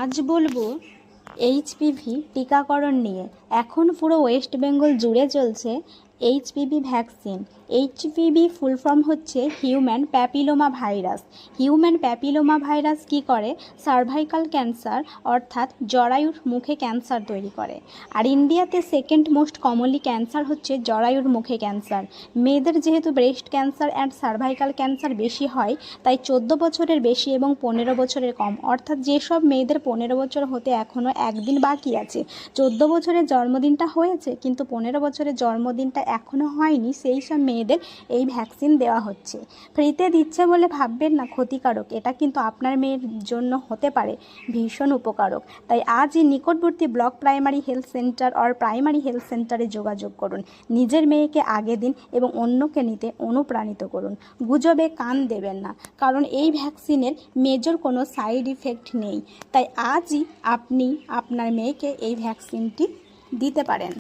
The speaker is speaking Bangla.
আজ বলবো এইচপিভি টিকাকরণ নিয়ে। এখন পুরো ওয়েস্ট বেঙ্গল জুড়ে চলছে HPV vaccine. HPV full form হচ্ছে human papilloma virus. Human papilloma virus কী করে? সার্ভাইকাল ক্যান্সার অর্থাৎ জরায়ুর মুখে ক্যান্সার তৈরি করে। আর ইন্ডিয়াতে সেকেন্ড মোস্ট কমনলি ক্যান্সার হচ্ছে জরায়ুর মুখে ক্যান্সার। মেয়েদের যেহেতু breast cancer and cervical cancer বেশি হয়, তাই 14 বছরের বেশি এবং 15 বছরের কম, অর্থাৎ যেসব মেয়েদের 15 বছর হতে এখনও একদিন বাকি আছে, 14 বছরের জন্মদিনটা হয়েছে কিন্তু 15 বছরের জন্মদিনটা এখনও হয়নি, সেই সব মেয়েদের এই ভ্যাকসিন দেওয়া হচ্ছে। ফ্রিতে দিচ্ছে বলে ভাববেন না ক্ষতিকারক, এটা কিন্তু আপনার মেয়ের জন্য হতে পারে ভীষণ উপকারক। তাই আজই নিকটবর্তী block primary health centre or primary health সেন্টারে যোগাযোগ করুন। নিজের মেয়েকে আগে দিন এবং অন্যকে নিতে অনুপ্রাণিত করুন। গুজবে কান দেবেন না, কারণ এই ভ্যাকসিনের মেজর কোনো সাইড ইফেক্ট নেই। তাই আজই আপনি আপনার মেয়েকে এই ভ্যাকসিনটি দিতে পারেন।